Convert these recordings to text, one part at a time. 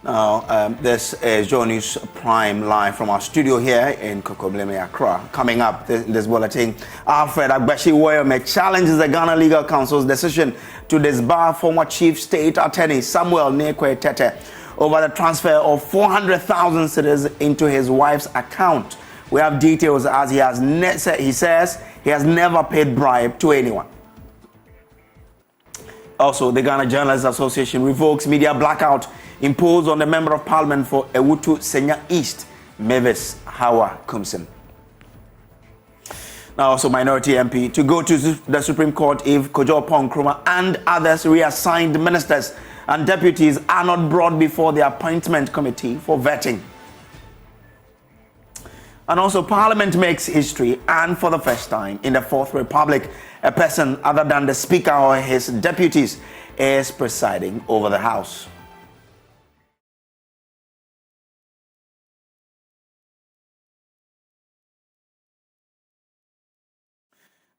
Now, this is Joe News Prime live from our studio here in Kokobleme, Accra. Coming up in this bulletin, Alfred Agbesi challenges the Ghana Legal Council's decision to disbar former Chief State Attorney Samuel Nekwe Tete over the transfer of 400,000 cedis into his wife's account. We have details as he says he has never paid bribe to anyone. Also, the Ghana Journalists Association revokes media blackout imposed on the Member of Parliament for Ewutu Senya East, Mavis Hawa Koomson. Now, also minority MP to go to the Supreme Court if Kojo Nkrumah and others reassigned ministers and deputies are not brought before the appointment committee for vetting. And also, Parliament makes history, and for the first time in the Fourth Republic, a person other than the Speaker or his deputies is presiding over the House.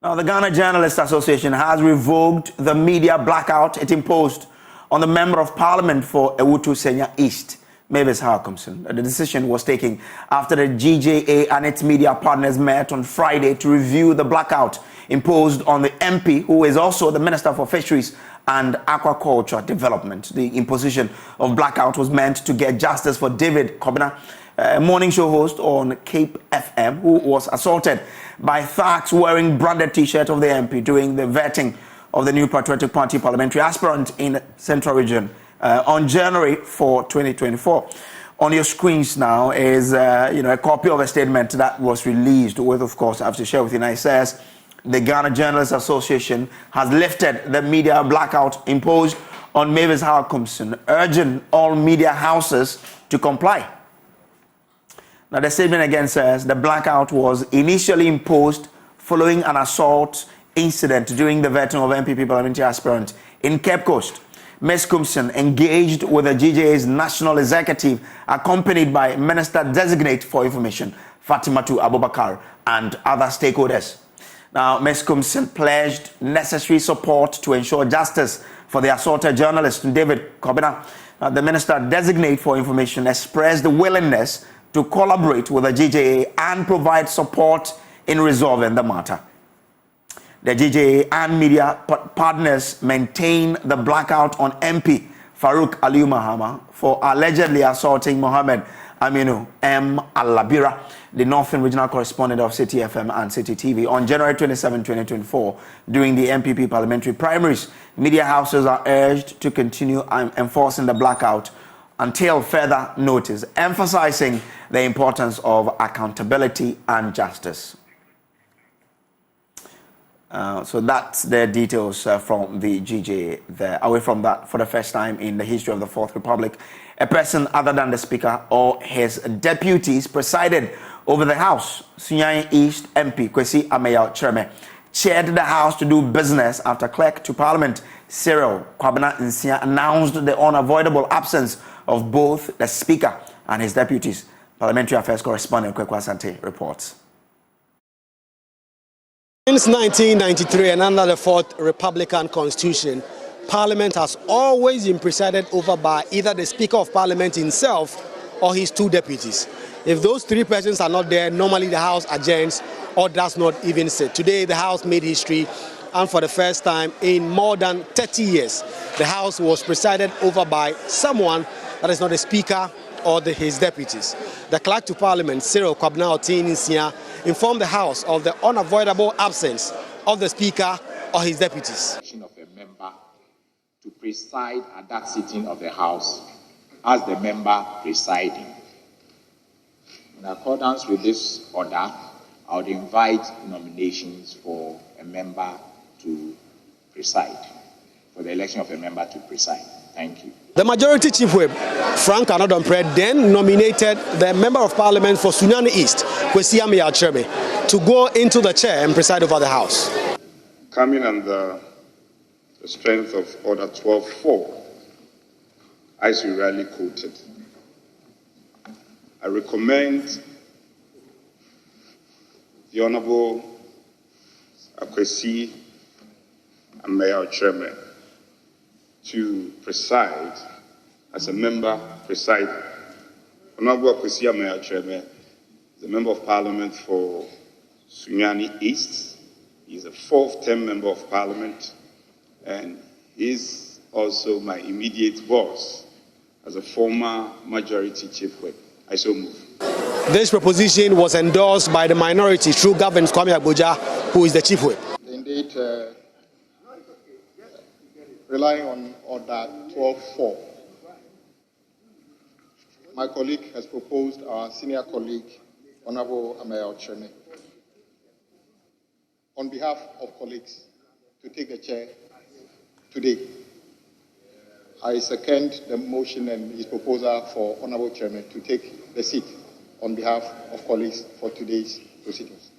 Now, the Ghana Journalists Association has revoked the media blackout it imposed on the Member of Parliament for Ewutu Senya East, Mavis Hawa Koomson. The decision was taken after the GJA and its media partners met on Friday to review the blackout imposed on the MP, who is also the Minister for Fisheries and Aquaculture Development. The imposition of blackout was meant to get justice for David Kobina, a morning show host on Cape FM, who was assaulted by thugs wearing branded t-shirt of the MP during the vetting of the new Patriotic Party parliamentary aspirant in the Central Region on January 4, 2024. On your screens now is a copy of a statement that was released with, of course, I have to share with you now. It says the Ghana Journalists Association has lifted the media blackout imposed on Mavis Hawa Koomson, urging all media houses to comply. Now, the statement again says the blackout was initially imposed following an assault incident during the vetting of MPP parliamentary aspirant in Cape Coast. Ms. Koomson engaged with the GJA's national executive, accompanied by Minister-designate for Information, Fatimatu Abubakar, and other stakeholders. Now, Ms. Koomson pledged necessary support to ensure justice for the assaulted journalist, David Kobina. The Minister-designate for Information expressed the willingness to collaborate with the GJA and provide support in resolving the matter. The GJA and media partners maintain the blackout on MP Farouk Aliyu Mahama for allegedly assaulting Mohammed Aminu M. Al-Labira, the Northern Regional Correspondent of City FM and City TV, on January 27, 2024, during the MPP parliamentary primaries. Media houses are urged to continue enforcing the blackout until further notice, emphasizing the importance of accountability and justice. So that's the details from the GJA there. Away from that, for the first time in the history of the Fourth Republic, a person other than the Speaker or his deputies presided over the House. Sunyani East MP Kwesi Ameyaw chaired the House to do business after Clerk to Parliament Cyril Kwabena Nsia announced the unavoidable absence of both the Speaker and his deputies. Parliamentary Affairs Correspondent Kwekwa Asante reports. Since 1993 and under the Fourth Republican Constitution, Parliament has always been presided over by either the Speaker of Parliament himself or his two deputies. If those three persons are not there, normally the House adjourns or does not even sit. Today, the House made history, and for the first time in more than 30 years, the House was presided over by someone that is not the Speaker or his deputies. The Clerk to Parliament, Cyril Kwabena Nsia, informed the House of the unavoidable absence of the Speaker or his deputies. Of a member to preside at that sitting of the House as the member presiding. In accordance with this order, I would invite nominations for a member to preside, for the election of a member to preside. Thank you. The Majority Chief Whip, Frank Anodompre, then nominated the Member of Parliament for Sunyani East, Kwesi Ameyaw, to go into the chair and preside over the House. Coming under the strength of Order 12.4, as you rightly quoted, I recommend the Honourable Kwesi Ameyaw to preside as a member presided. Honorable Agbesi is a member of parliament for Sunyani East. He's a fourth-term member of parliament, and he's also my immediate boss as a former majority chief whip. I so move. This proposition was endorsed by the minority through Governor Kwame Agboja, who is the chief whip. Indeed, relying on Order 12.4, my colleague has proposed our senior colleague, Honorable Amayo Chene, on behalf of colleagues, to take the chair today. I second the motion and his proposal for Honorable Chairman to take the seat on behalf of colleagues for today's proceedings.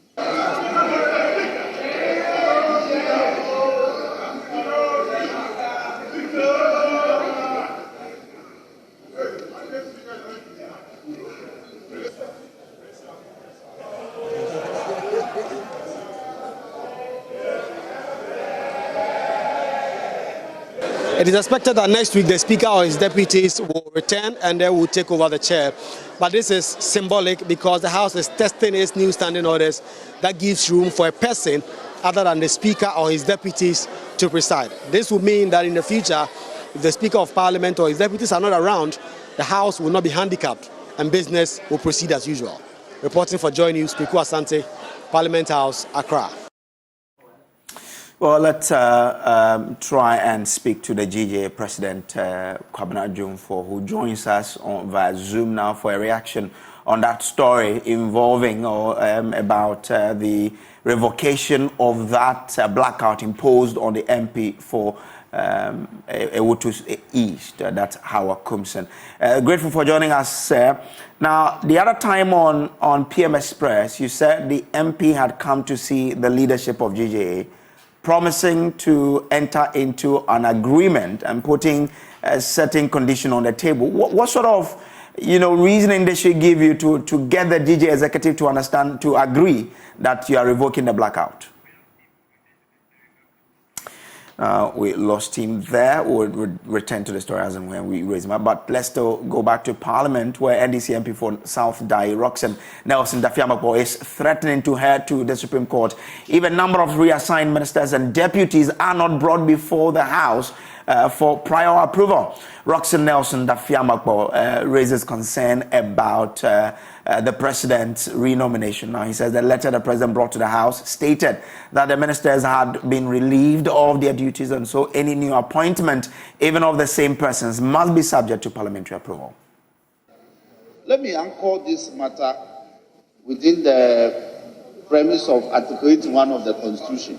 It is expected that next week the Speaker or his deputies will return and they will take over the chair. But this is symbolic because the House is testing its new standing orders that gives room for a person other than the Speaker or his deputies to preside. This will mean that in the future, if the Speaker of Parliament or his deputies are not around, the House will not be handicapped and business will proceed as usual. Reporting for Joy News, Pegu Asante, Parliament House, Accra. Well, let's try and speak to the GJA President, Kwabena Jumfo, who joins us via Zoom now for a reaction on that story involving about the revocation of that blackout imposed on the MP for Ewutu East, that's Hawa Koomson. Grateful for joining us, sir. Now, the other time on PM Express, you said the MP had come to see the leadership of GJA, promising to enter into an agreement and putting a certain condition on the table. What sort of, reasoning they should give you to get the GJA executive to understand, to agree that you are revoking the blackout? We lost him there. We'll return to the story as and when we raise him up. But let's still go back to Parliament, where NDCMP for South Dai, Roxanne Nelson Dafiamako, is threatening to head to the Supreme Court. Even a number of reassigned ministers and deputies are not brought before the House for prior approval. Roxanne Nelson Dafiamako raises concern about the president's renomination. Now, he says the letter the president brought to the House stated that the ministers had been relieved of their duties, and so any new appointment, even of the same persons, must be subject to parliamentary approval. Let me anchor this matter within the premise of Article 81 of the Constitution.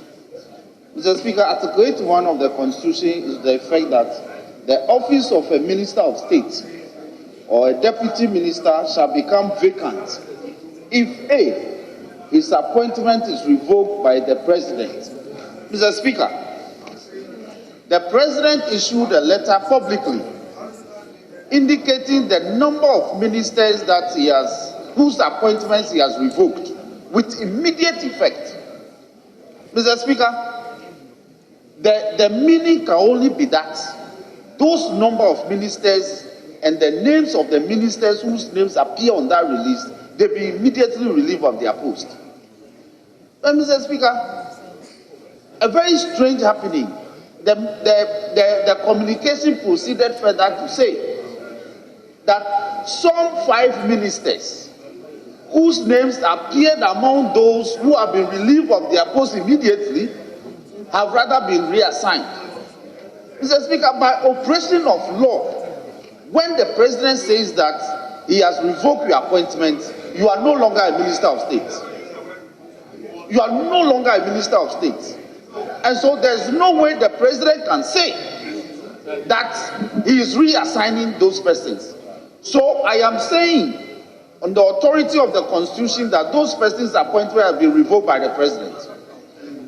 Mr. Speaker, Article 81 of the Constitution is the effect that the office of a Minister of State or a Deputy Minister shall become vacant if A, his appointment is revoked by the President. Mr. Speaker, the President issued a letter publicly indicating the number of ministers that whose appointments he has revoked with immediate effect. Mr. Speaker, the meaning can only be that those number of ministers and the names of the ministers whose names appear on that release, they be immediately relieved of their post. But Mr. Speaker, a very strange happening. The communication proceeded further to say that some 5 ministers whose names appeared among those who have been relieved of their post immediately have rather been reassigned. Mr. Speaker, by operation of law, when the president says that he has revoked your appointment, you are no longer a minister of state. You are no longer a minister of state. And so there's no way the president can say that he is reassigning those persons. So I am saying, on the authority of the Constitution, that those persons' appointments have been revoked by the president.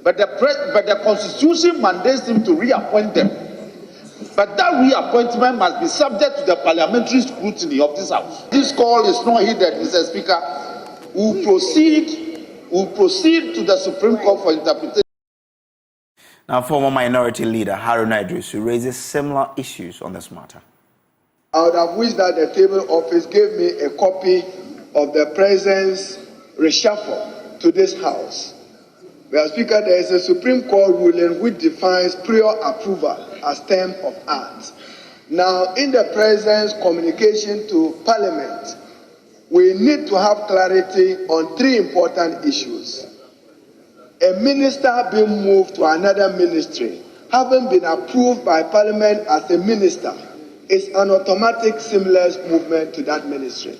But the Constitution mandates him to reappoint them. But that reappointment must be subject to the parliamentary scrutiny of this House. This call is not heeded, Mr. Speaker. We'll proceed to the Supreme Court for interpretation. Now, former minority leader Haruna Iddrisu raises similar issues on this matter. I would have wished that the table office gave me a copy of the President's reshuffle to this House. Mr. Speaker, there is a Supreme Court ruling which defines prior approval as term of art. Now, in the President's communication to Parliament, we need to have clarity on three important issues. A minister being moved to another ministry, having been approved by Parliament as a minister, is an automatic seamless movement to that ministry.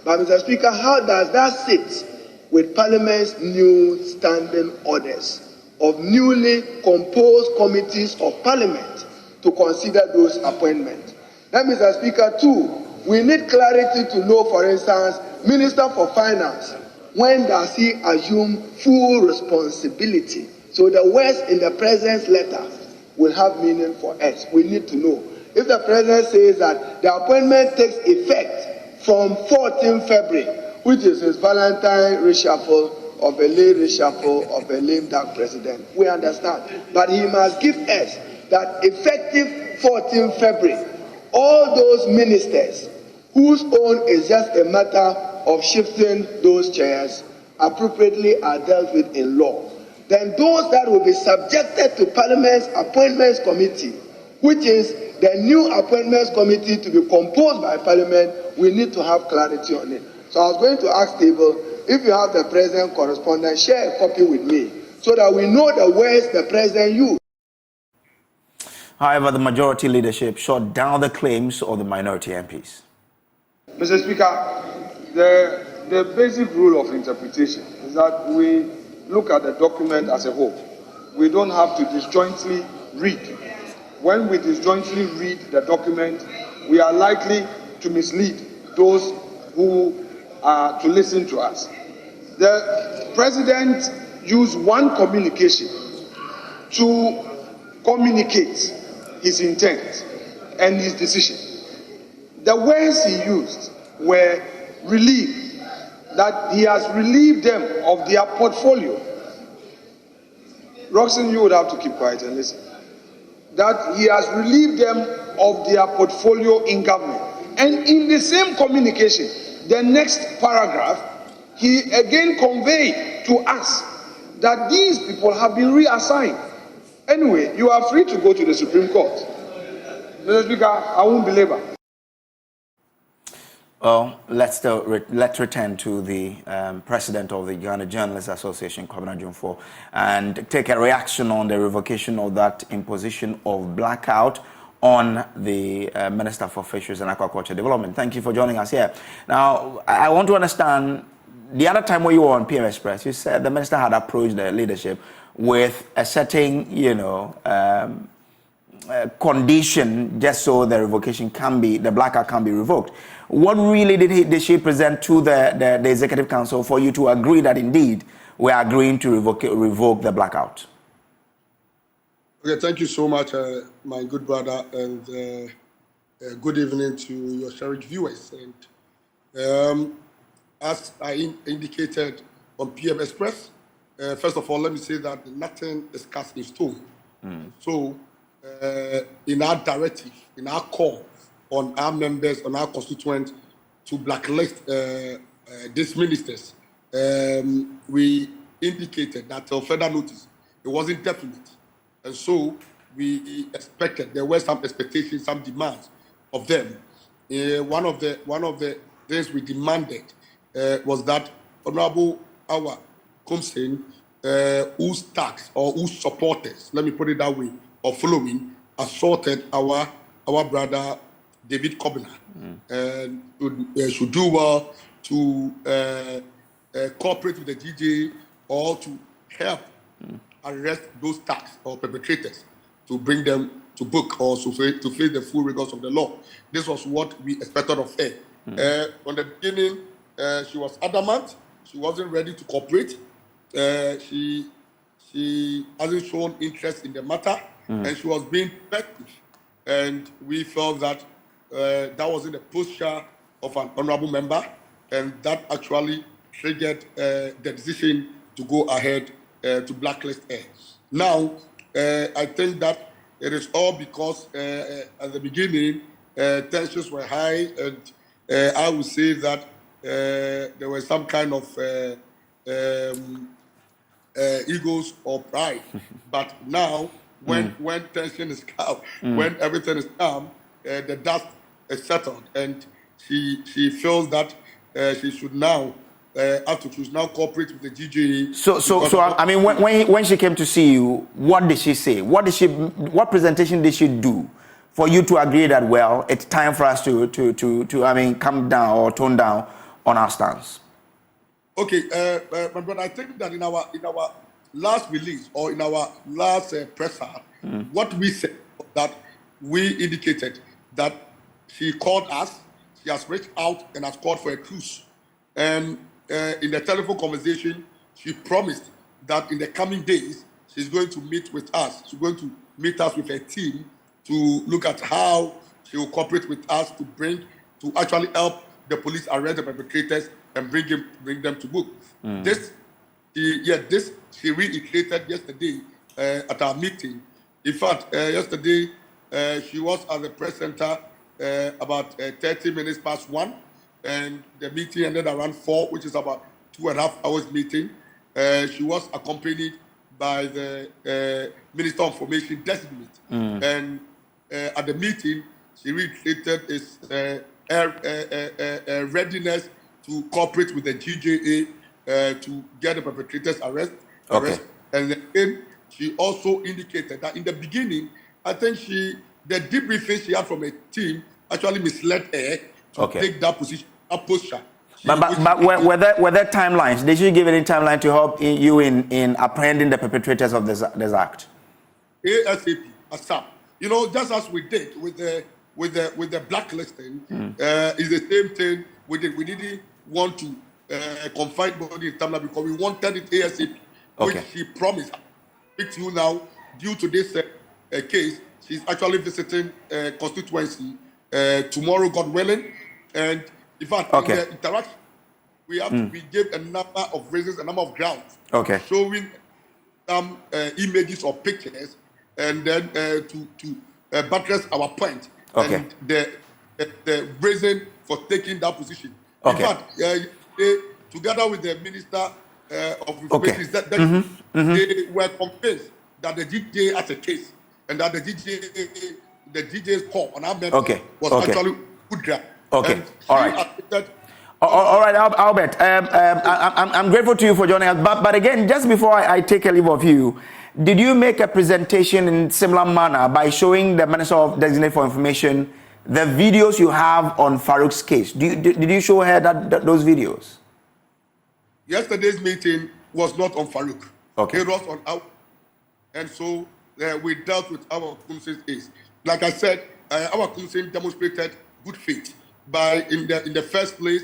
But Mr. Speaker, how does that sit with Parliament's new standing orders of newly composed committees of Parliament to consider those appointments? Then, Mr. Speaker, too, we need clarity to know, for instance, Minister for Finance, when does he assume full responsibility? So the words in the President's letter will have meaning for us. We need to know. If the President says that the appointment takes effect from 14 February, which is his Valentine reshuffle of a late reshuffle of a lame duck president, we understand. But he must give us that effective 14 February, all those ministers whose own is just a matter of shifting those chairs appropriately are dealt with in law. Then those that will be subjected to Parliament's Appointments Committee, which is the new Appointments Committee to be composed by Parliament, we need to have clarity on it. So I was going to ask Table, if you have the President correspondence, share a copy with me so that we know the words the President used. However, the majority leadership shot down the claims of the minority MPs. Mr. Speaker, the basic rule of interpretation is that we look at the document as a whole. We don't have to disjointly read. When we disjointly read the document, we are likely to mislead those who are to listen to us. The President used one communication to communicate his intent and his decision. The words he used were relief, that he has relieved them of their portfolio. Roxanne, you would have to keep quiet and listen. That he has relieved them of their portfolio in government. And in the same communication, the next paragraph, he again conveyed to us that these people have been reassigned. Anyway, you are free to go to the Supreme Court. Mr. Speaker, I won't belabor. Well, let's return to the president of the Ghana Journalists Association, Kwabena Jumfo, and take a reaction on the revocation of that imposition of blackout on the Minister for Fisheries and Aquaculture Development. Thank you for joining us here. Now, I want to understand, the other time when you were on PM Express, you said the minister had approached the leadership with a certain, condition just so the revocation can be, the blackout can be revoked. What really did she present to the Executive Council for you to agree that indeed we are agreeing to revoke the blackout? Okay, thank you so much, my good brother, and good evening to your cherished viewers. And as I indicated on PM Express, first of all, let me say that nothing is cast in stone. So, in our directive, in our call on our members, on our constituents to blacklist these ministers, we indicated that till further notice, it wasn't definite. And so we expected, there were some expectations, some demands of them. One of the things we demanded was that Honorable Hawa Koomson, whose tax or whose supporters, let me put it that way, or following, assaulted our brother David Kobina, and should do well to cooperate with the GJA or to help arrest those tax or perpetrators, to bring them to book or to face the full rigors of the law. This was what we expected of her. From the beginning, she was adamant. She wasn't ready to cooperate. She hasn't shown interest in the matter, and she was being effective. And we felt that that was in the posture of an honorable member, and that actually triggered the decision to go ahead to blacklist her. Now, I think that it is all because at the beginning, tensions were high, and I would say that there was some kind of egos or pride. But now, when tension is calm, when everything is calm, the dust is settled, and she feels that she should now cooperate with the GJA. So I mean, when she came to see you, what did she say? What presentation did she do for you to agree that, well, it's time for us to come down or tone down on our stance? Okay, but I think that in our last release or in our last presser, what we said that we indicated that she called us, she has reached out and has called for a truce, and in the telephone conversation, she promised that in the coming days she's going to meet with us. She's going to meet us with a team to look at how she will cooperate with us to actually help the police arrest the perpetrators and bring them to book. This she reiterated yesterday at our meeting. In fact, yesterday she was at the press center about 30 minutes past 1, and the meeting ended around 4, which is about 2.5 hours meeting. She was accompanied by the Minister of Information designate, and at the meeting she reiterated his readiness to cooperate with the GJA to get the perpetrators arrested. And then she also indicated that in the beginning, I think the debriefing she had from a team actually misled her to take that position, that posture. But were there timelines? Did she give any timeline to help you in apprehending the perpetrators of this act? ASAP, ASAP. You know, just as we did with the blacklisting, is the same thing we did. We didn't want to confine body in Tamla because we wanted it ASAP, which she promised. Speak to you now, due to this case, she's actually visiting constituency tomorrow, God willing, and in fact, in the interaction, we gave a number of reasons, a number of grounds, showing some images or pictures, and then to buttress our point, and the reason for taking that position. In fact, together with the Minister of Information, they were convinced that the GJA has a case, and that the GJA's call on our members was actually good ground. All right, Albert. I'm grateful to you for joining us. But again, just before I take a leave of you, did you make a presentation in similar manner by showing the Minister of Designate for Information the videos you have on Farouk's case? Did you show her those videos? Yesterday's meeting was not on Farouk. It was on our, and so we dealt with Hawa Koomson's case. Like I said, Hawa Koomson demonstrated good faith by in the first place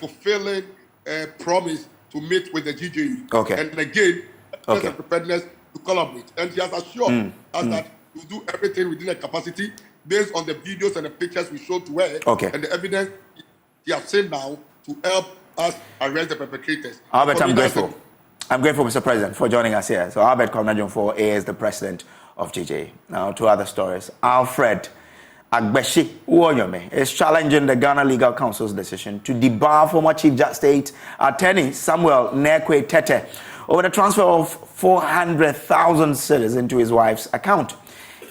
fulfilling a promise to meet with the GJA, and again preparedness to collaborate. And she has assured us that we'll do everything within her capacity based on the videos and the pictures we showed to her and the evidence she has seen now to help us arrest the perpetrators. Albert, I'm grateful. I'm grateful, Mr. President, for joining us here. So Albert Kwamnajon is the president of GJA. Now to other stories. Alfred Agbesi is challenging the Ghana Legal Council's decision to debar former Chief State Attorney Samuel Nekwe Tete over the transfer of 400,000 cedis into his wife's account.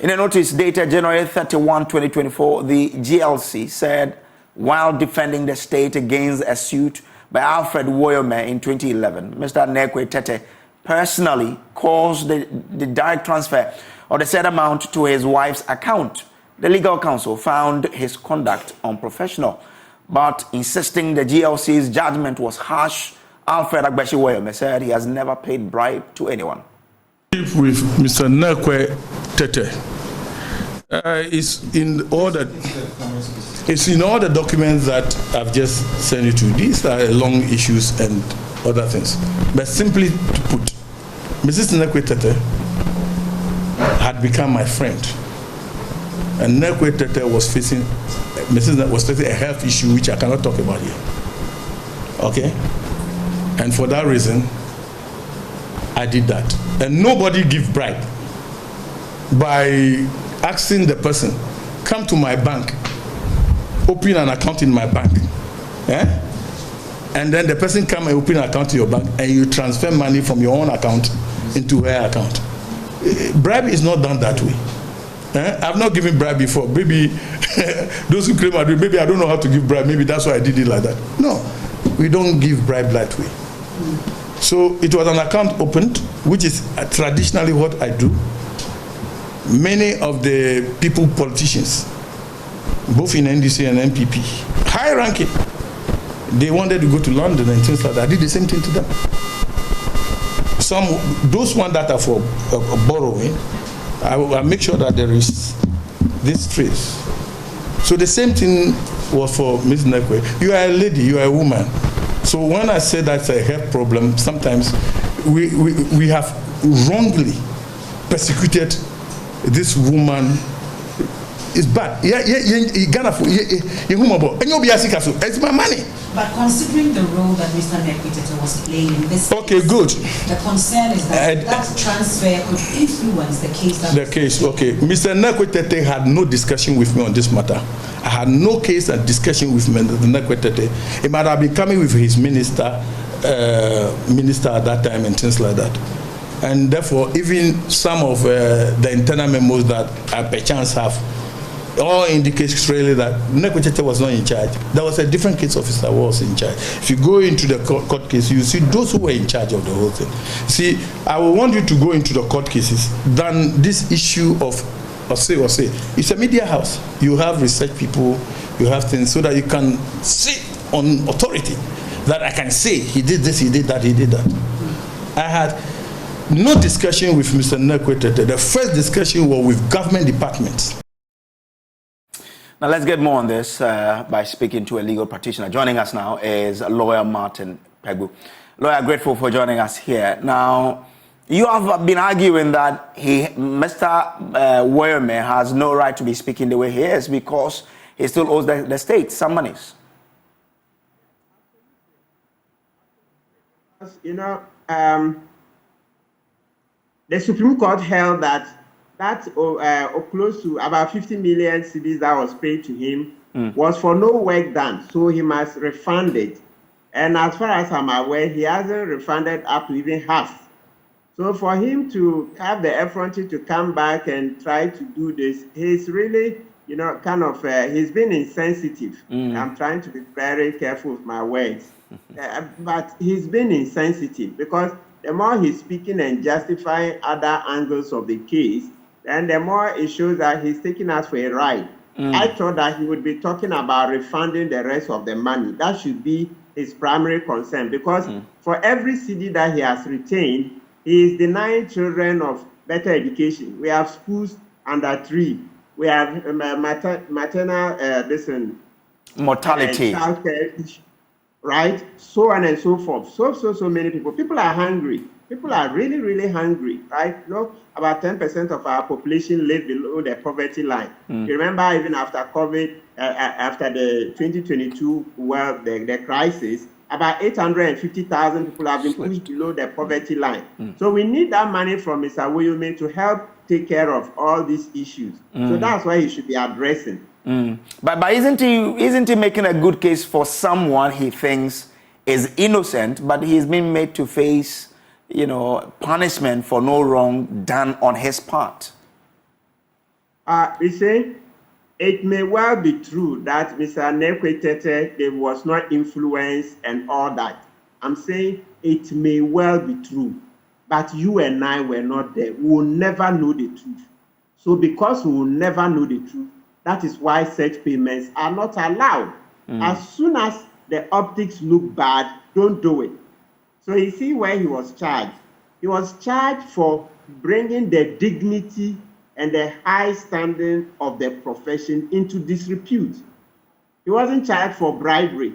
In a notice dated January 31, 2024, the GLC said, while defending the state against a suit by Alfred Woyome in 2011, Mr. Nekwe Tete personally caused the direct transfer of the said amount to his wife's account. The legal counsel found his conduct unprofessional, but insisting the GLC's judgment was harsh, Alfred Agbesi Woyome said he has never paid bribe to anyone. With Mr. Nekwe Tete is in all the documents that I've just sent you to. These are long issues and other things. But simply to put, Mrs. Nekwe Tete had become my friend. And Nekwe Tete was facing a health issue which I cannot talk about here. Okay? And for that reason, I did that. And nobody give bribe by asking the person, come to my bank open an account in my bank, and then the person come and open an account in your bank, and you transfer money from your own account into her account. Bribe is not done that way. I've not given bribe before. Maybe those who claim I do, maybe I don't know how to give bribe. Maybe that's why I did it like that. No, we don't give bribe that way. So it was an account opened, which is traditionally what I do. Many of the people, politicians, both in NDC and NPP, high ranking, they wanted to go to London and things like that. I did the same thing to them. Those ones that are for borrowing, I make sure that there is this trace. So the same thing was for Ms. Nekwe. You are a lady, you are a woman. So when I say that's a health problem, sometimes we have wrongly persecuted this woman. It's bad. It's my money. But considering the role that Mr. Nekwe was playing in this okay, case, good. The concern is that that transfer could influence the case. Okay. Mr. Nekwe had no discussion with me on this matter. I had no case and discussion with Mr. Nekwe. He might have been coming with his minister at that time and things like that. And therefore, even some of the internal memos that I perchance have, all indicates really that Nekwe was not in charge. There was a different case officer who was in charge. If you go into the court case, you see those who were in charge of the whole thing. See, I will want you to go into the court cases than this issue of say. It's a media house. You have research people, you have things so that you can sit on authority. That I can say, he did this, he did that, he did that. I had no discussion with Mr. Nekwe. The first discussion was with government departments. Now let's get more on this by speaking to a legal practitioner. Joining us now is lawyer Martin Pegu. Lawyer, grateful for joining us here. Now, you have been arguing that Mr. Woyome has no right to be speaking the way he is because he still owes the state some monies. You know, the Supreme Court held that close to about 50 million cedis that was paid to him was for no work done, so he must refund it. And as far as I'm aware, he hasn't refunded up to even half. So for him to have the effrontery to come back and try to do this, he's really, you know, kind of, he's been insensitive. I'm trying to be very careful with my words. But he's been insensitive because the more he's speaking and justifying other angles of the case, and the more it shows that he's taking us for a ride. I thought that he would be talking about refunding the rest of the money. That should be his primary concern because for every city that he has retained, he is denying children of better education. We have schools under 3. We have maternal mortality. Childcare, right? So on and so forth. So many people. People are hungry. People are really, really hungry, right? Look, about 10% of our population live below the poverty line. You remember, even after COVID, after the 2022, the crisis, about 850,000 people have been pushed below the poverty line. So we need that money from Mr. Woyome to help take care of all these issues. So that's why he should be addressing. But isn't he making a good case for someone he thinks is innocent, but he's been made to face, you know, punishment for no wrong done on his part? We say it may well be true that Mr. Nekwe was not influenced and all that. I'm saying it may well be true, but you and I were not there. We will never know the truth. So because we will never know the truth, that is why such payments are not allowed. As soon as the optics look bad, don't do it. So you see where he was charged. He was charged for bringing the dignity and the high standing of the profession into disrepute. He wasn't charged for bribery.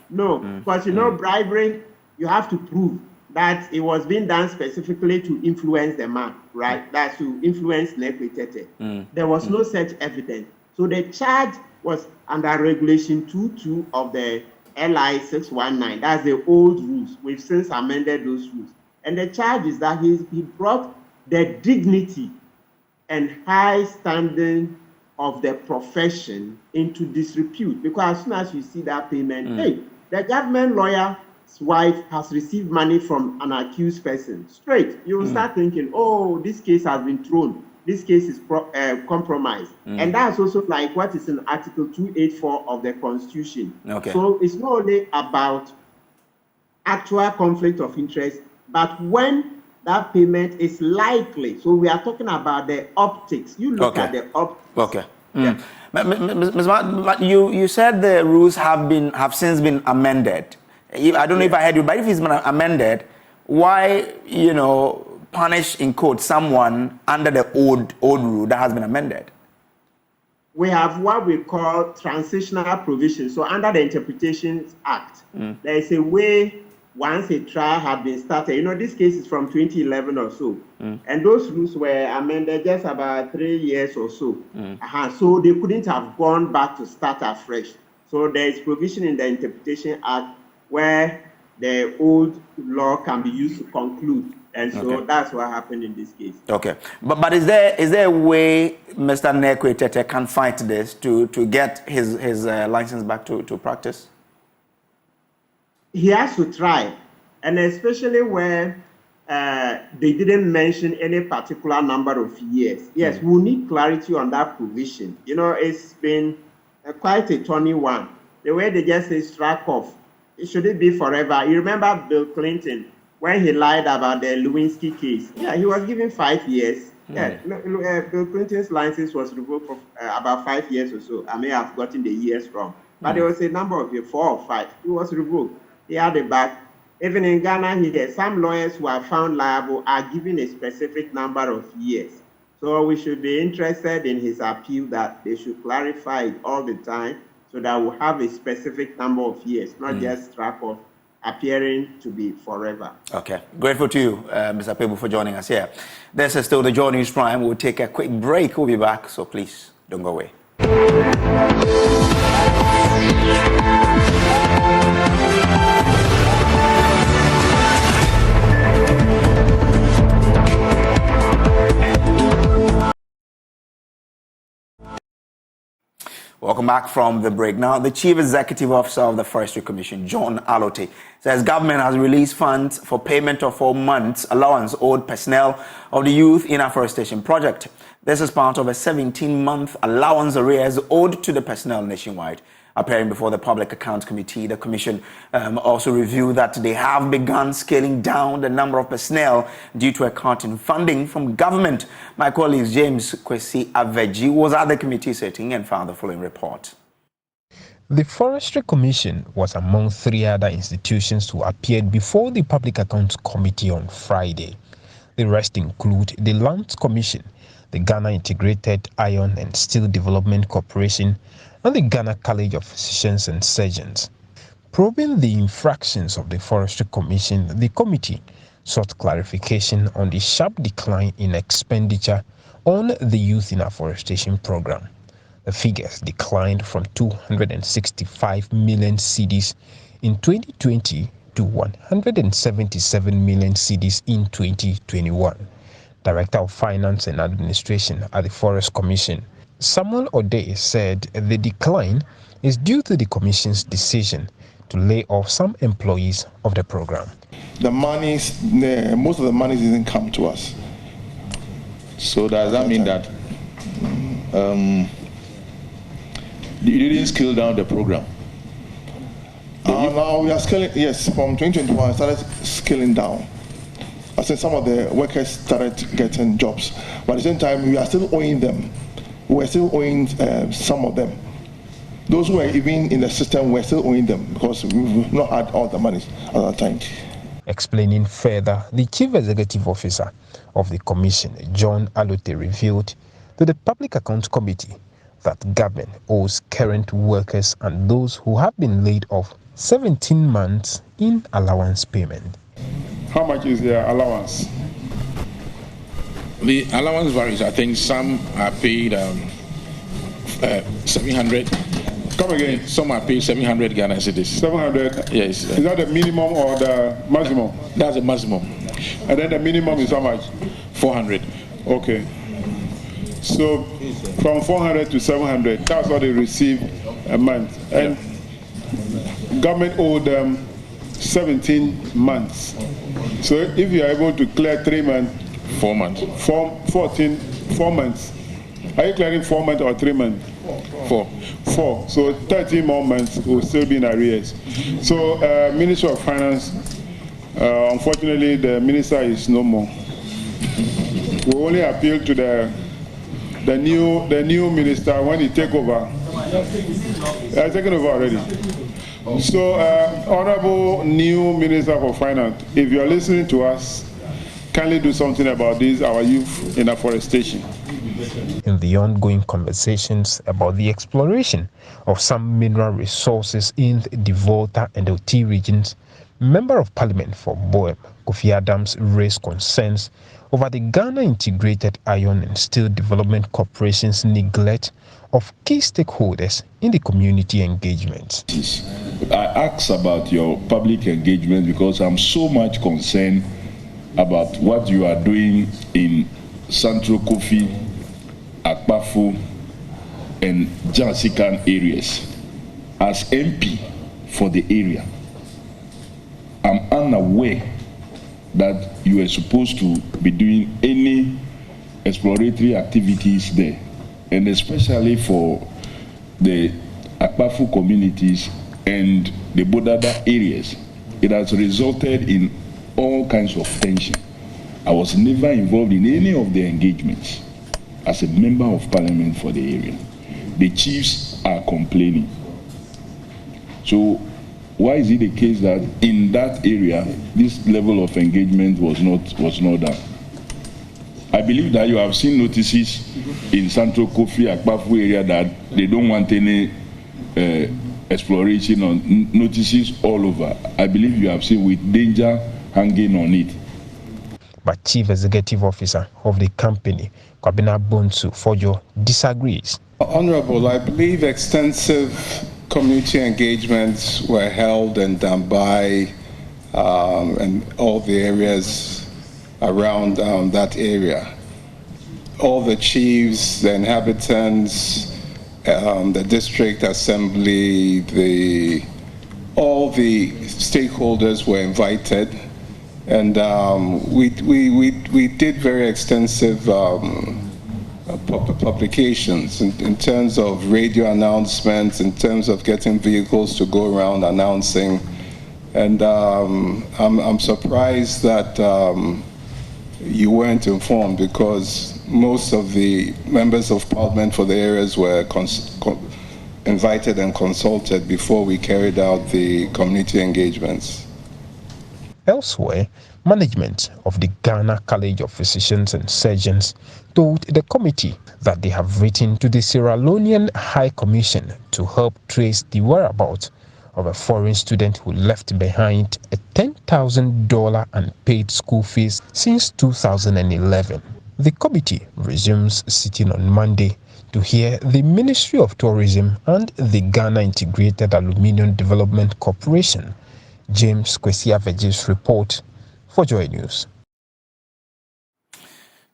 No, because you know bribery, you have to prove that it was being done specifically to influence the man, right? That's to influence Nekwe. There was no such evidence. So the charge was under Regulation 2.2 of the LI 619. That's the old rules. We've since amended those rules. And the charge is that he brought the dignity and high standing of the profession into disrepute, because as soon as you see that payment, hey, the government lawyer's wife has received money from an accused person, straight, you will start thinking, oh, this case has been thrown, this case is compromised. And that's also like what is in Article 284 of the Constitution. Okay. So it's not only about actual conflict of interest, but when that payment is likely. So we are talking about the optics. You look at the optics. Okay. Yeah. Ms. Mark, you said the rules have since been amended. I don't know if I heard you, but if it's been amended, why punish in court someone under the old rule that has been amended? We have what we call transitional provisions. So under the Interpretations Act, there is a way. Once a trial had been started, this case is from 2011 or so, and those rules were amended just about 3 years or so. So they couldn't have gone back to start afresh. So there is provision in the Interpretation Act where the old law can be used to conclude, and so that's what happened in this case. Okay, but is there a way Mr. Nekwe Tete can fight this to get his license back to practice? He has to try, and especially where they didn't mention any particular number of years. Yes, we'll need clarity on that provision. It's been quite a thorny one. The way they just say struck off, should it be forever? You remember Bill Clinton, when he lied about the Lewinsky case? Yeah, he was given 5 years. Yeah, Bill Clinton's license was revoked for about 5 years or so. I may have gotten the years wrong, but there was a number of years, 4 or 5. It was revoked. He had it back. Even in Ghana, some lawyers who are found liable are given a specific number of years. So we should be interested in his appeal that they should clarify it all the time so that we'll have a specific number of years, not just track of appearing to be forever. Okay. Grateful to you, Mr. Pegu, for joining us here. This is still the Joy News Prime. We'll take a quick break. We'll be back, so please don't go away. Welcome back from the break. Now, the Chief Executive Officer of the Forestry Commission, John Alote, says government has released funds for payment of 4 months allowance owed personnel of the Youth in Afforestation Project. This is part of a 17-month allowance arrears owed to the personnel nationwide. Appearing before the Public Accounts Committee, the Commission also reviewed that they have begun scaling down the number of personnel due to a cut in funding from government. My colleague James Kwesi Aveji was at the committee sitting and found the following report. The Forestry Commission was among 3 other institutions who appeared before the Public Accounts Committee on Friday. The rest include the Lands Commission, the Ghana Integrated Iron and Steel Development Corporation, and the Ghana College of Physicians and Surgeons. Probing the infractions of the Forestry Commission, the committee sought clarification on the sharp decline in expenditure on the Youth in Afforestation program. The figures declined from 265 million cedis in 2020 to 177 million cedis in 2021. Director of Finance and Administration at the Forest Commission, Samuel Ode, said the decline is due to the Commission's decision to lay off some employees of the program. Most of the money didn't come to us. So does that mean that you didn't scale down the program? Now we are scaling, yes, from 2021 I started scaling down. I said some of the workers started getting jobs, but at the same time we are still owing them. We're still owing some of them. Those who were even in the system, we're still owing them because we've not had all the money at that time. Explaining further, the Chief Executive Officer of the Commission, John Alote, revealed to the Public Accounts Committee that government owes current workers and those who have been laid off 17 months in allowance payment. How much is their allowance? The allowance varies. I think some are paid 700. Come again. Some are paid 700 Ghana cedis. 700? Yes. Is that the minimum or the maximum? That's the maximum. And then the minimum is how much? 400. Okay. So from 400 to 700, that's what they receive a month. And government owed them 17 months. So if you are able to clear 3 months, 4 months, 4 months. Are you clearing 4 months or 3 months? 4. So 13 more months will still be in arrears. So Minister of Finance, unfortunately, the minister is no more. We only appeal to the new minister when he take over. Has taken over already. So, Honorable new Minister for Finance, if you are listening to us, kindly do something about this, our youth in afforestation. In the ongoing conversations about the exploration of some mineral resources in the Volta and Oti regions, Member of Parliament for Boem, Kofi Adams, raised concerns over the Ghana Integrated Iron and Steel Development Corporation's neglect of key stakeholders in the community engagement. I ask about your public engagement because I'm so much concerned about what you are doing in Central Kofi, Akpafu, and Jansikan areas. As MP for the area, I'm unaware that you are supposed to be doing any exploratory activities there, and especially for the Akpafu communities and the Bodada areas. It has resulted in all kinds of tension. I was never involved in any of the engagements as a member of Parliament for the area. The chiefs are complaining. So why is it the case that in that area this level of engagement was not done? I believe that you have seen notices in Central Kofi, Akpafu area that they don't want any exploration on notices all over. I believe you have seen with danger hanging on it. But Chief Executive Officer of the company, Kwabena Bonsu Fojo, disagrees. Honorable, I believe extensive community engagements were held and done by and all the areas around that area. All the chiefs, the inhabitants, the district assembly, all the stakeholders were invited, and we did very extensive publications in terms of radio announcements, in terms of getting vehicles to go around announcing, and I'm surprised that you weren't informed, because most of the members of Parliament for the areas were invited and consulted before we carried out the community engagements. Elsewhere, management of the Ghana College of Physicians and Surgeons told the committee that they have written to the Sierra Leonean High Commission to help trace the whereabouts of a foreign student who left behind a $10,000 unpaid school fees since 2011. The committee resumes sitting on Monday to hear the Ministry of Tourism and the Ghana Integrated Aluminium Development Corporation. James Kwesi report for Joy News.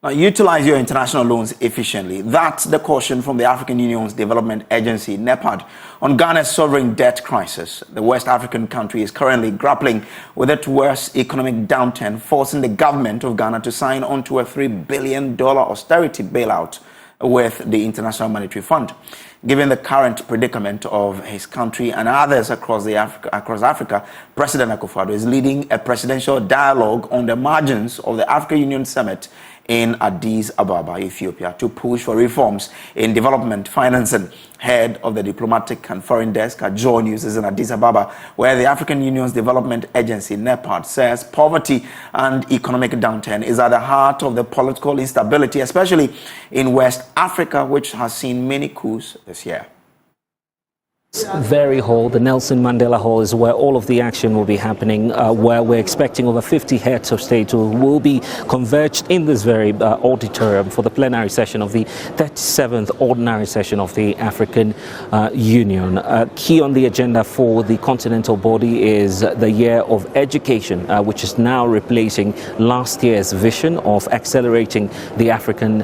Now, utilize your international loans efficiently. That's the caution from the African Union's Development Agency, NEPAD, on Ghana's sovereign debt crisis. The West African country is currently grappling with its worst economic downturn, forcing the government of Ghana to sign on to a $3 billion austerity bailout with the International Monetary Fund. Given the current predicament of his country and others across Africa, President Akufo-Addo is leading a presidential dialogue on the margins of the African Union Summit in Addis Ababa, Ethiopia, to push for reforms in development financing. Head of the Diplomatic and Foreign Desk at Joy News is in Addis Ababa, where the African Union's Development Agency, NEPAD, says poverty and economic downturn is at the heart of the political instability, especially in West Africa, which has seen many coups this year. Very hall, the Nelson Mandela Hall, is where all of the action will be happening, where we're expecting over 50 heads of state who will be converged in this very auditorium for the plenary session of the 37th ordinary session of the African Union. Key on the agenda for the continental body is the year of education, which is now replacing last year's vision of accelerating the African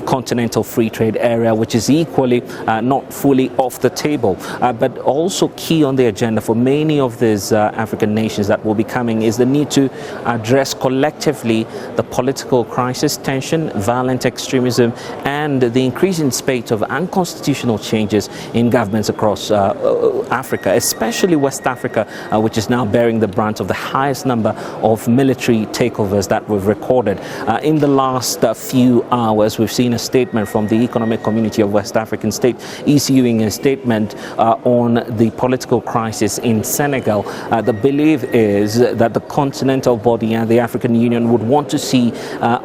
continental free trade area, which is equally not fully off the table, but also key on the agenda for many of these African nations that will be coming is the need to address collectively the political crisis, tension, violent extremism, and the increasing spate of unconstitutional changes in governments across Africa, especially West Africa, which is now bearing the brunt of the highest number of military takeovers that we've recorded. In the last few hours, we've seen a statement from the Economic Community of West African States issuing a statement on the political crisis in Senegal. The belief is that the continental body and the African Union would want to see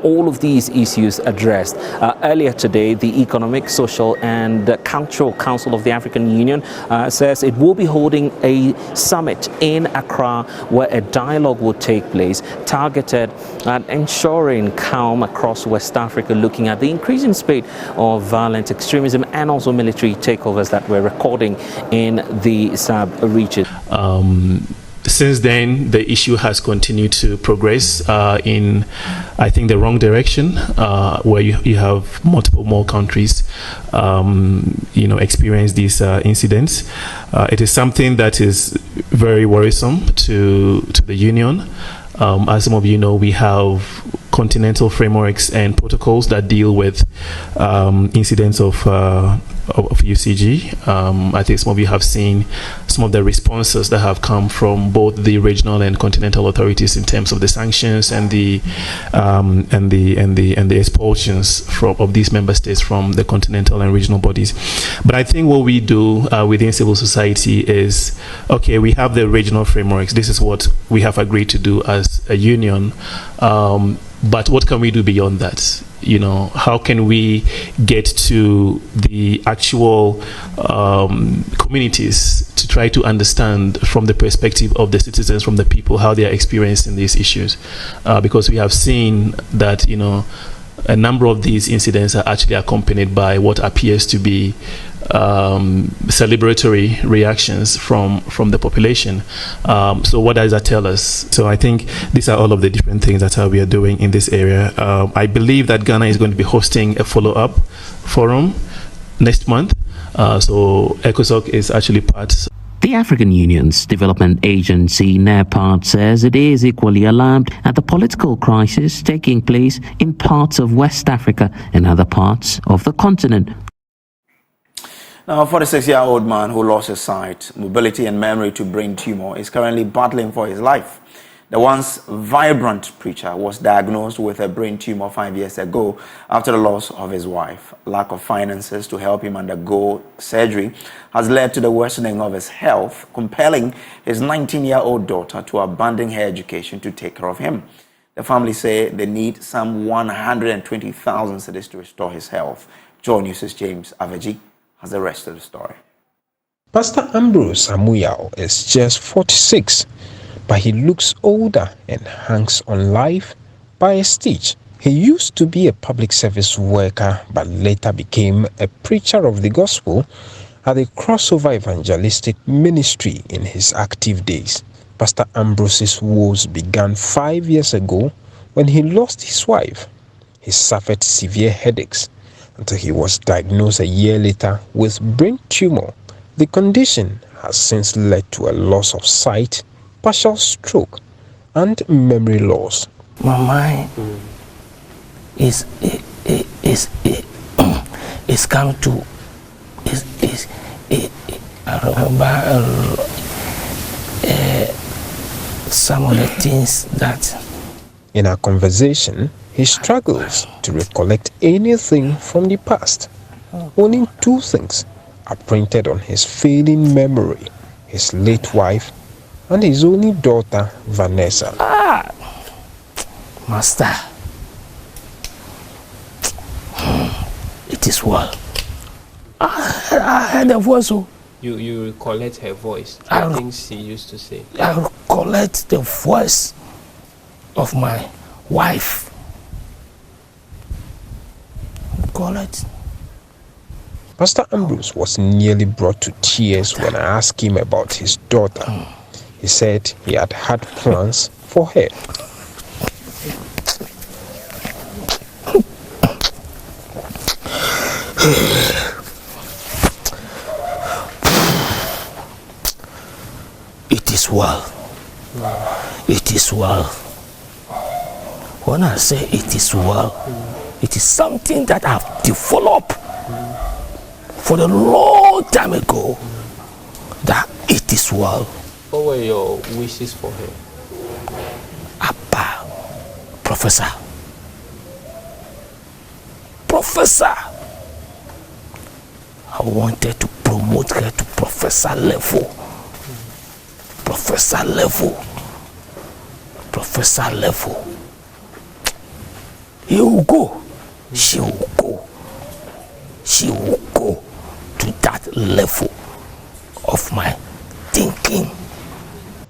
all of these issues addressed. Earlier today, the Economic, Social and Cultural Council of the African Union says it will be holding a summit in Accra where a dialogue will take place targeted at ensuring calm across West Africa, looking at the increasing spate of violent extremism and also military takeovers that we're recording in the sub-region. Since then, the issue has continued to progress in, I think, the wrong direction, where you have multiple more countries, experience these incidents. It is something that is very worrisome to the Union. As some of you know, we have continental frameworks and protocols that deal with incidents of UCG. I think some of you have seen some of the responses that have come from both the regional and continental authorities in terms of the sanctions and the expulsions of these member states from the continental and regional bodies. But I think what we do within civil society is, okay, we have the regional frameworks. This is what we have agreed to do as a union. But what can we do beyond that? How can we get to the actual communities to try to understand from the perspective of the citizens, from the people, how they are experiencing these issues? Because we have seen that, a number of these incidents are actually accompanied by what appears to be celebratory reactions from the population. So what does that tell us? So I think these are all of the different things that we are doing in this area. I believe that Ghana is going to be hosting a follow-up forum next month. So ECOSOC is actually part. The African Union's development agency, NEPAD, says it is equally alarmed at the political crisis taking place in parts of West Africa and other parts of the continent. Now, a 46-year-old man who lost his sight, mobility and memory to brain tumor is currently battling for his life. The once vibrant preacher was diagnosed with a brain tumor 5 years ago after the loss of his wife. Lack of finances to help him undergo surgery has led to the worsening of his health, compelling his 19-year-old daughter to abandon her education to take care of him. The family say they need some 120,000 cedis to restore his health. Joy News' James Aveji has the rest of the story. Pastor Ambrose Amuyao is just 46. But he looks older and hangs on life by a stitch. He used to be a public service worker, but later became a preacher of the gospel at the Crossover Evangelistic Ministry in his active days. Pastor Ambrose's woes began 5 years ago when he lost his wife. He suffered severe headaches until he was diagnosed a year later with brain tumor. The condition has since led to a loss of sight, partial stroke, and memory loss. My mind is come to I remember some of the things that. In our conversation, he struggles to recollect anything from the past. Only two things are printed on his failing memory: his late wife and his only daughter, Vanessa. Master, it is well. I heard a voice. You recollect her voice, the things she used to say. I recollect the voice of my wife. Recollect. Pastor Ambrose was nearly brought to tears when I asked him about his daughter. He said he had plans for her. It is well. It is well. When I say it is well, it is something that I've developed for a long time ago, that it is well. What were your wishes for her? Abba, Professor. Professor. I wanted to promote her to professor level. Professor level. Professor level. He will go. She will go. She will go to that level of my thinking.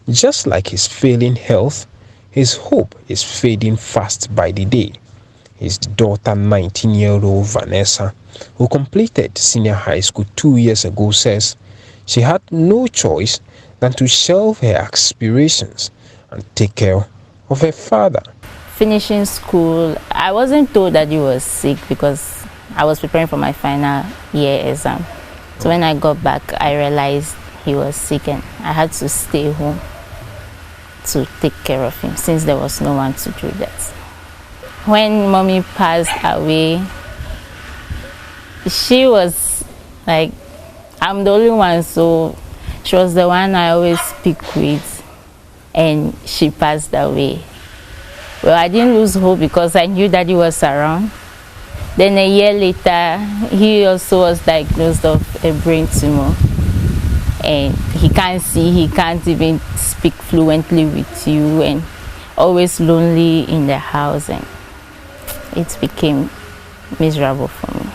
Just like his failing health, his hope is fading fast by the day. His daughter, 19-year-old Vanessa, who completed senior high school 2 years ago, says she had no choice than to shelve her aspirations and take care of her father. Finishing school, I wasn't told that he was sick because I was preparing for my final year exam. So when I got back, I realized he was sick and I had to stay home to take care of him since there was no one to do that. When mommy passed away, she was like, I'm the only one, so she was the one I always speak with, and she passed away. Well, I didn't lose hope because I knew that he was around. Then a year later, he also was diagnosed of a brain tumor. And he can't see, he can't even speak fluently with you, and always lonely in the house, and it became miserable for me.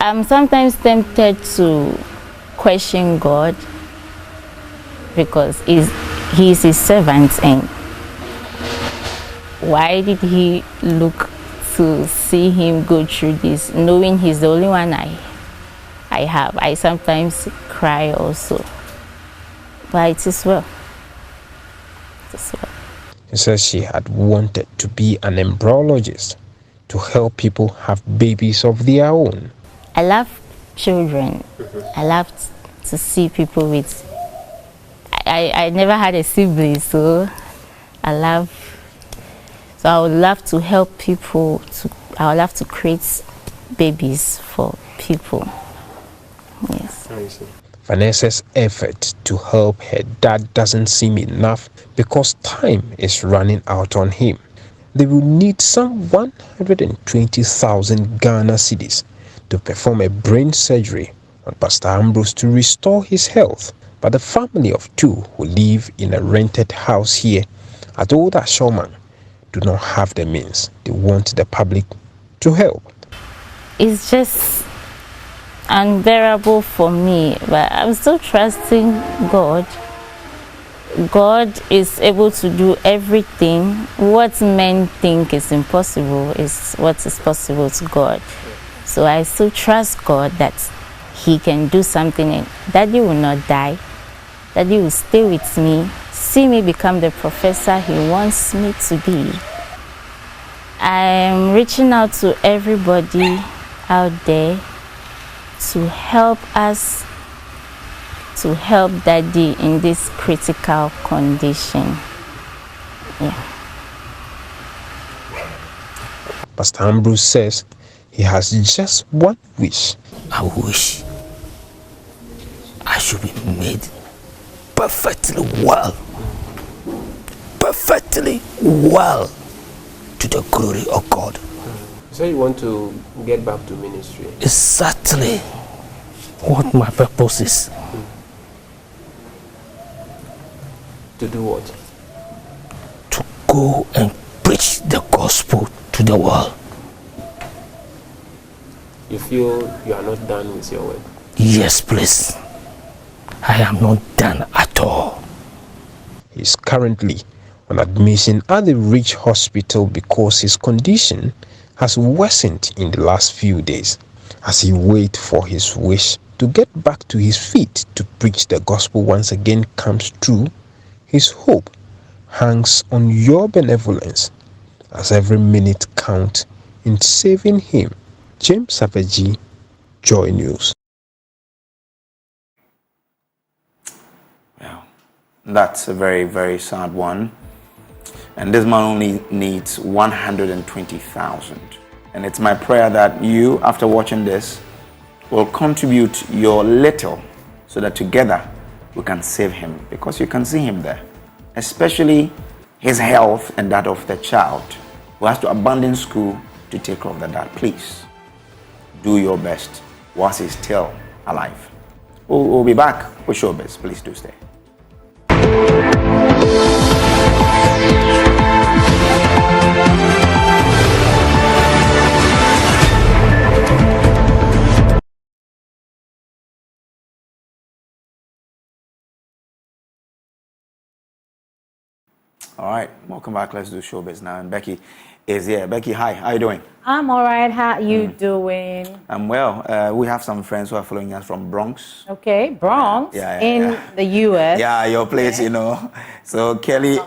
I'm sometimes tempted to question God because he's his servant, and why did he look to see him go through this, knowing he's the only one I have? I sometimes cry also, but it is well. It is well. She says she had wanted to be an embryologist to help people have babies of their own. I love children. I love to see people with... I never had a sibling, so I would love to help people. I would love to create babies for people. Yes. Vanessa's effort to help her dad doesn't seem enough because time is running out on him. They will need some 120,000 Ghana cedis to perform a brain surgery on Pastor Ambrose to restore his health. But the family of two who live in a rented house here at Old Ashoman do not have the means. They want the public to help. It's just unbearable for me, but I'm still trusting God. God is able to do everything. What men think is impossible is what is possible to God. So I still trust God that He can do something, and that He will not die, that He will stay with me, see me become the professor He wants me to be. I'm reaching out to everybody out there to help us, to help Daddy in this critical condition. Yeah. Pastor Ambrose says he has just one wish. I wish I should be made perfectly well. Perfectly well, to the glory of God. So you want to get back to ministry? Exactly what my purpose is. To do what? To go and preach the gospel to the world. you feel you are not done with your work? Yes, please. I am not done at all. He's currently on admission at the Rich Hospital because his condition has worsened in the last few days as he waits for his wish to get back to his feet to preach the gospel once again comes true. His hope hangs on your benevolence as every minute counts in saving him. James Sapeji, Joy News. Well, that's a very, very sad one. And this man only needs 120,000. And it's my prayer that you, after watching this, will contribute your little so that together we can save him, because you can see him there, especially his health and that of the child who has to abandon school to take care of the dad. Please do your best whilst he's still alive. We'll be back with Showbiz. Please do stay. All right, welcome back. Let's do Showbiz now. And Becky is here. Becky, hi. How are you doing? I'm all right. How you doing? I'm well. We have some friends who are following us from Bronx. Okay, Bronx in the U.S. Yeah, your place, you know. So Kelly,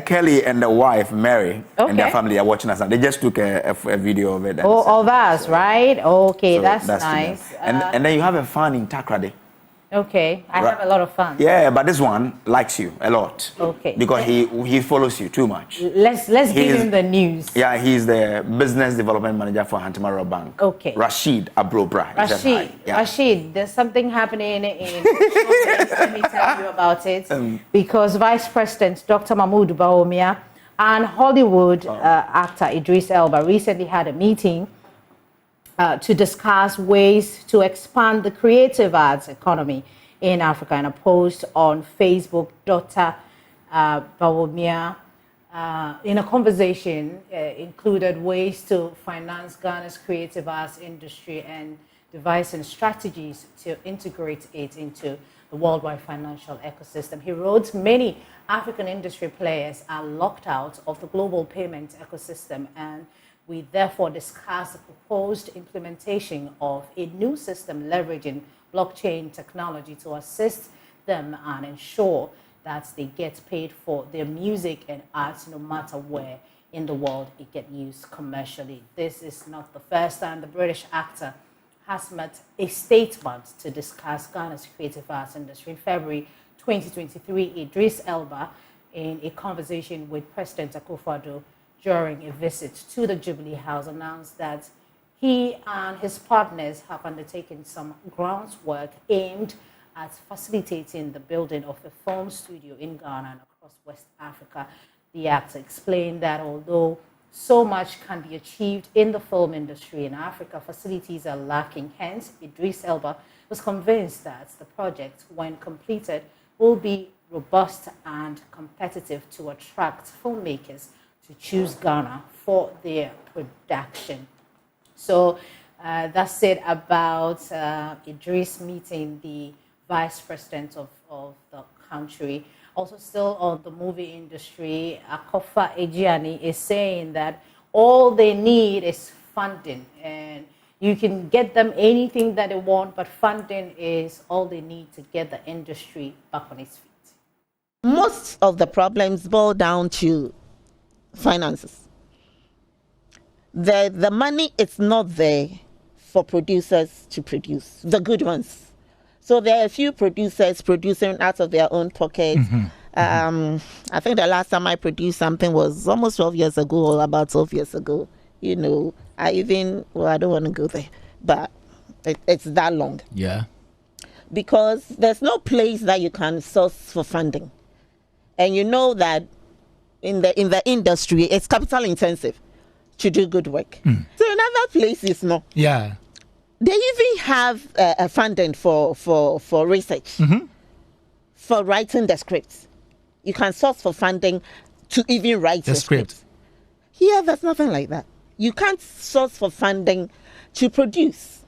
Kelly and the wife Mary and their family are watching us now. They just took a video of it. Oh, that's right. Okay, so that's nice. And then you have a fan in Takrade. Okay, I have a lot of fun. Yeah, but this one likes you a lot. Okay. Because he follows you too much. Let's give him the news. Yeah, he's the business development manager for Hantamara Bank. Okay. Rashid Abrobra. Rashid, there's something happening in let me tell you about it. Because Vice President Dr. Mahmoud Bawumia and Hollywood actor Idris Elba recently had a meeting to discuss ways to expand the creative arts economy in Africa. In a post on Facebook, Dr. Bawumia, in a conversation, included ways to finance Ghana's creative arts industry and devising strategies to integrate it into the worldwide financial ecosystem. He wrote, many African industry players are locked out of the global payment ecosystem, and we therefore discussed the proposed implementation of a new system leveraging blockchain technology to assist them and ensure that they get paid for their music and arts no matter where in the world it gets used commercially. This is not the first time the British actor has met a statement to discuss Ghana's creative arts industry. In February 2023, Idris Elba, in a conversation with President Akufo-Addo during a visit to the Jubilee House, announced that he and his partners have undertaken some groundwork aimed at facilitating the building of a film studio in Ghana and across West Africa. The actor explained that although so much can be achieved in the film industry in Africa, facilities are lacking. Hence, Idris Elba was convinced that the project, when completed, will be robust and competitive to attract filmmakers to choose Ghana for their production. So that's it about Idris meeting the vice president of the country. Also still on the movie industry, Akofa Ejiani is saying that all they need is funding, and you can get them anything that they want, but funding is all they need to get the industry back on its feet. Most of the problems boil down to finances. The money is not there for producers to produce, the good ones. So there are a few producers producing out of their own pockets. I think the last time I produced something was almost 12 years ago, or about 12 years ago. You know, I don't want to go there, but it's that long. Yeah. Because there's no place that you can source for funding. And you know that in the industry, it's capital intensive to do good work. So in other places, no. Yeah. They even have funding for research, for writing the scripts. You can source for funding to even write the script. Here, there's nothing like that. You can't source for funding to produce.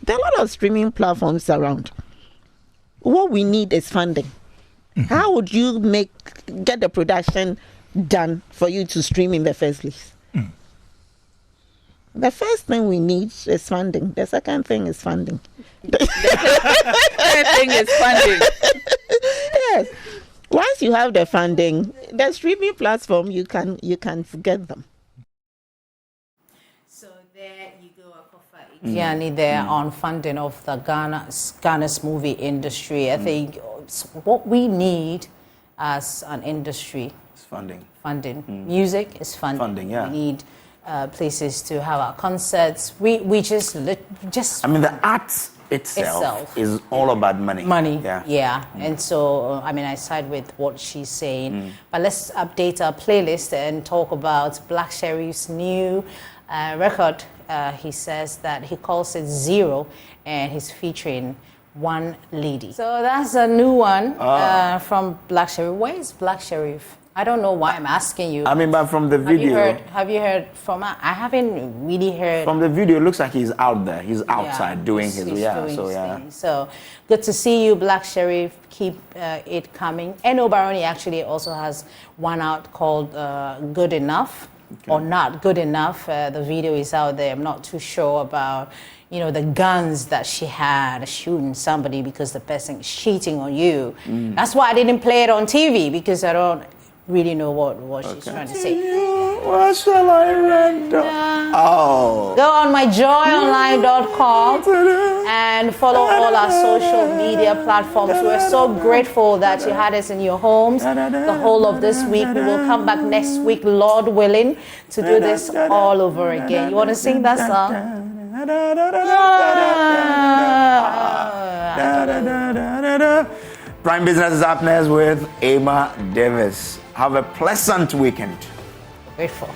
There are a lot of streaming platforms around. What we need is funding. How would you get the production done for you to stream in the first place? The first thing we need is funding. The second thing is funding. The third thing is funding. Yes. Once you have the funding, the streaming platform, you can get them. So there you go, Ikiani, there on funding of the Ghana's movie industry. I think what we need as an industry is funding. Music is funding. Yeah. We need places to have our concerts. We just. I mean, the arts itself is all about money. Yeah. And so, I side with what she's saying. But let's update our playlist and talk about Black Sheriff's new record. He says that he calls it Zero, and he's featuring one lady. So that's a new one from Black Sheriff. Where is Black Sheriff? I don't know why I'm asking you. But from the video... Have you heard from... I haven't really heard... From the video, it looks like he's out there. He's outside doing his... thing. So, good to see you, Black Sheriff. Keep it coming. Eno Baroni actually also has one out called Good Enough. Or Not Good Enough. The video is out there. I'm not too sure about... the guns that she had shooting somebody because the person is cheating on you. That's why I didn't play it on TV, because I don't really know what she's trying to say. What shall I render? Go on myjoyonline.com and follow all our social media platforms. We're so grateful that you had us in your homes the whole of this week. We will come back next week, Lord willing, to do this all over again. You want to sing that song? Prime Business is up next with Emma Davis. Have a pleasant weekend. Grateful.